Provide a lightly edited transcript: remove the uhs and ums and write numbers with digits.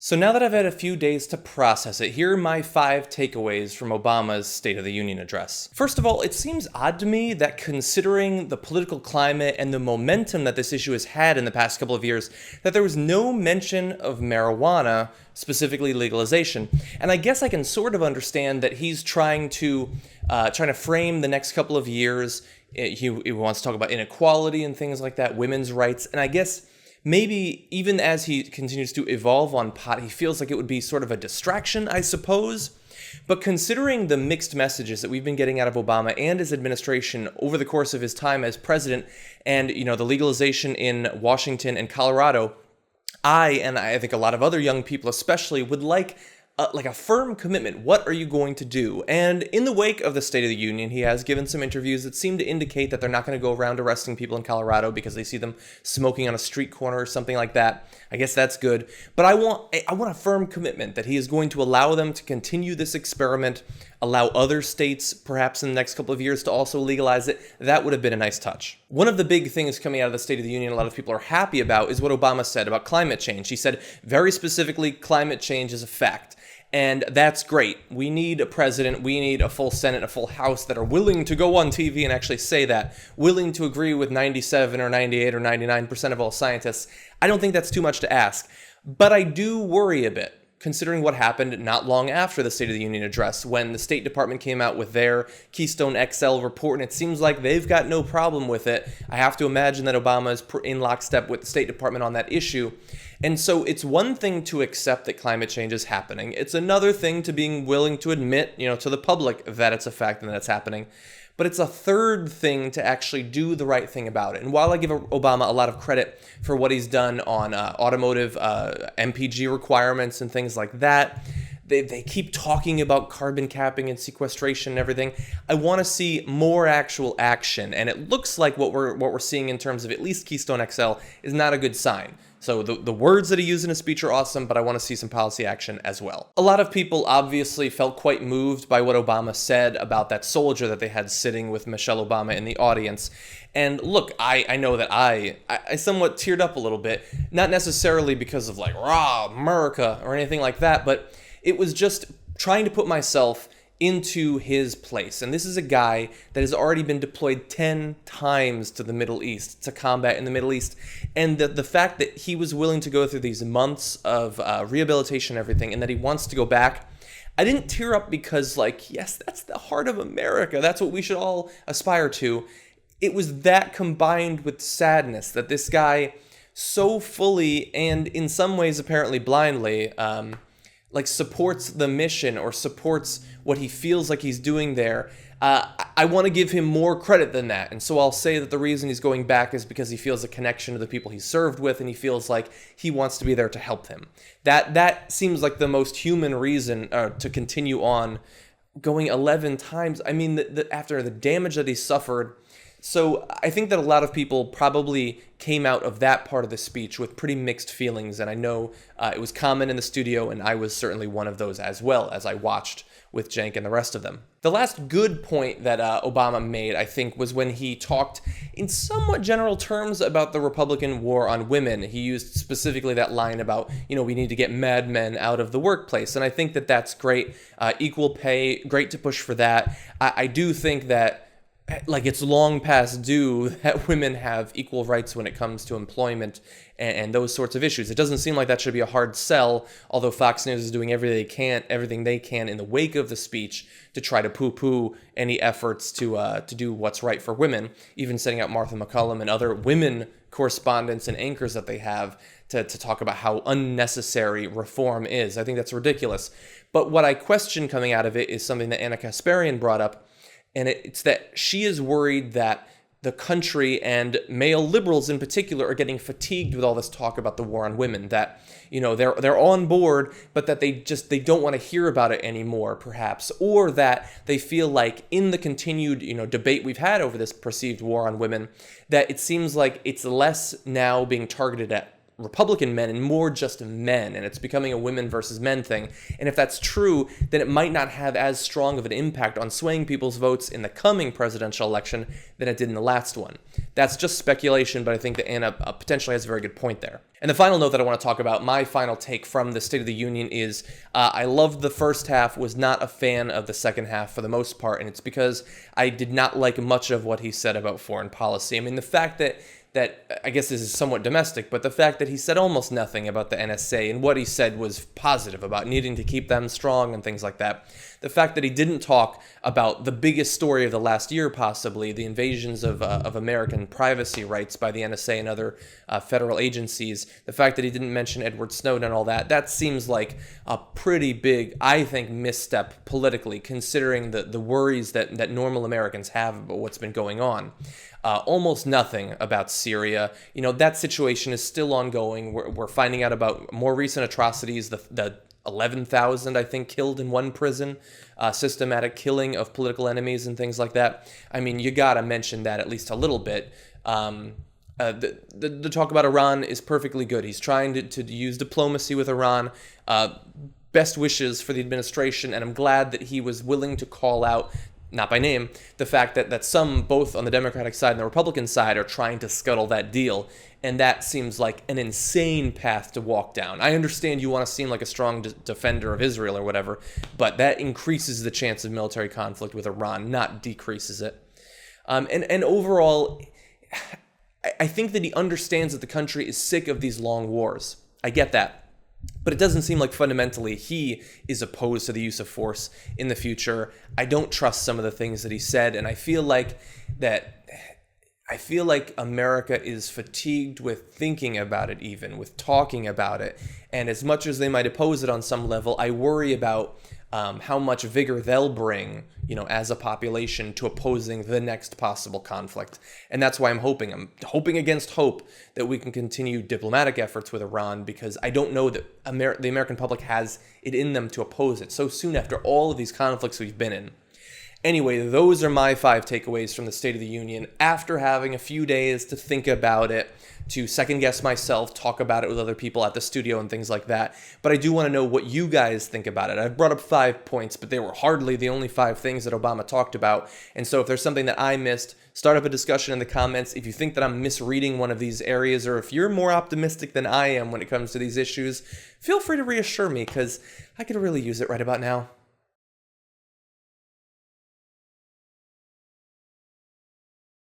So now that I've had a few days to process it, here are my 5 takeaways from Obama's State of the Union address. First of all, it seems odd to me that considering the political climate and the momentum that this issue has had in the past couple of years, that there was no mention of marijuana, specifically legalization. And I guess I can sort of understand that he's trying to frame the next couple of years. He wants to talk about inequality and things like that, women's rights, and I guess maybe even as he continues to evolve on pot, he feels like it would be sort of a distraction, I suppose. But considering the mixed messages that we've been getting out of Obama and his administration over the course of his time as president, and the legalization in Washington and Colorado, I think a lot of other young people especially would like a firm commitment. What are you going to do? And in the wake of the State of the Union, he has given some interviews that seem to indicate that they're not going to go around arresting people in Colorado because they see them smoking on a street corner or something like that. I guess that's good. But I want a firm commitment that he is going to allow them to continue this experiment, allow other states perhaps in the next couple of years to also legalize it. That would have been a nice touch. One of the big things coming out of the State of the Union a lot of people are happy about is what Obama said about climate change. He said very specifically, climate change is a fact. And that's great. We need a president, we need a full Senate, a full House that are willing to go on TV and actually say that, willing to agree with 97 or 98 or 99% of all scientists. I don't think that's too much to ask. But I do worry a bit, considering what happened not long after the State of the Union address, when the State Department came out with their Keystone XL report, and it seems like they've got no problem with it. I have to imagine that Obama is in lockstep with the State Department on that issue. And so it's one thing to accept that climate change is happening. It's another thing to being willing to admit, to the public that it's a fact and that it's happening. But it's a third thing to actually do the right thing about it. And while I give Obama a lot of credit for what he's done on automotive MPG requirements and things like that, they keep talking about carbon capping and sequestration and everything. I want to see more actual action. And it looks like what we're seeing in terms of at least Keystone XL is not a good sign. So the words that he used in his speech are awesome, but I want to see some policy action as well. A lot of people obviously felt quite moved by what Obama said about that soldier that they had sitting with Michelle Obama in the audience. And look, I know that I somewhat teared up a little bit, not necessarily because of rah, America or anything like that, but it was just trying to put myself into his place. And this is a guy that has already been deployed 10 times to the Middle East, to combat in the Middle East. And the fact that he was willing to go through these months of rehabilitation and everything, and that he wants to go back, I didn't tear up because, yes, that's the heart of America. That's what we should all aspire to. It was that combined with sadness that this guy so fully, and in some ways apparently blindly, supports the mission or supports what he feels like he's doing there. I want to give him more credit than that. And so I'll say that the reason he's going back is because he feels a connection to the people he served with, and he feels like he wants to be there to help them. That seems like the most human reason to continue on going 11 times. I mean, after the damage that he suffered. So I think that a lot of people probably came out of that part of the speech with pretty mixed feelings, and I know it was common in the studio, and I was certainly one of those as well as I watched with Cenk and the rest of them. The last good point that Obama made, I think, was when he talked in somewhat general terms about the Republican war on women. He used specifically that line about, we need to get mad men out of the workplace, and I think that that's great. Equal pay, great to push for that. I do think that it's long past due that women have equal rights when it comes to employment and those sorts of issues. It doesn't seem like that should be a hard sell, although Fox News is doing everything they can in the wake of the speech to try to poo-poo any efforts to do what's right for women, even setting out Martha McCullum and other women correspondents and anchors that they have to talk about how unnecessary reform is. I think that's ridiculous. But what I question coming out of it is something that Anna Kasparian brought up, and it's that she is worried that the country and male liberals in particular are getting fatigued with all this talk about the war on women, that they're on board, but that they don't want to hear about it anymore, perhaps, or that they feel like in the continued debate we've had over this perceived war on women, that it seems like it's less now being targeted at Republican men and more just men, and it's becoming a women versus men thing. And if that's true, then it might not have as strong of an impact on swaying people's votes in the coming presidential election than it did in the last one. That's just speculation, but I think that Anna potentially has a very good point there. And the final note that I want to talk about, my final take from the State of the Union is I loved the first half, was not a fan of the second half for the most part, and it's because I did not like much of what he said about foreign policy. I mean, the fact that I guess this is somewhat domestic, but the fact that he said almost nothing about the NSA, and what he said was positive about needing to keep them strong and things like that. The fact that he didn't talk about the biggest story of the last year, possibly, the invasions of American privacy rights by the NSA and other federal agencies. The fact that he didn't mention Edward Snowden and all that, that seems like a pretty big, I think, misstep politically, considering the worries that normal Americans have about what's been going on. Almost nothing about Syria. You know, that situation is still ongoing. We're finding out about more recent atrocities, the 11,000, I think, killed in one prison, systematic killing of political enemies and things like that. I mean, you gotta mention that at least a little bit. The talk about Iran is perfectly good. He's trying to use diplomacy with Iran. Best wishes for the administration, and I'm glad that he was willing to call out, not by name, the fact that some, both on the Democratic side and the Republican side, are trying to scuttle that deal. And that seems like an insane path to walk down. I understand you want to seem like a strong defender of Israel or whatever, but that increases the chance of military conflict with Iran, not decreases it. And overall, I think that he understands that the country is sick of these long wars. I get that. But it doesn't seem like fundamentally he is opposed to the use of force in the future. I don't trust some of the things that he said, and I feel like America is fatigued with thinking about it, even with talking about it. And as much as they might oppose it on some level, I worry about how much vigor they'll bring, as a population to opposing the next possible conflict. And that's why I'm hoping against hope that we can continue diplomatic efforts with Iran, because I don't know that the American public has it in them to oppose it so soon after all of these conflicts we've been in. Anyway, those are my 5 takeaways from the State of the Union after having a few days to think about it, to second guess myself, talk about it with other people at the studio and things like that. But I do want to know what you guys think about it. I've brought up 5 points, but they were hardly the only 5 things that Obama talked about. And so if there's something that I missed, start up a discussion in the comments. If you think that I'm misreading one of these areas, or if you're more optimistic than I am when it comes to these issues, feel free to reassure me, because I could really use it right about now.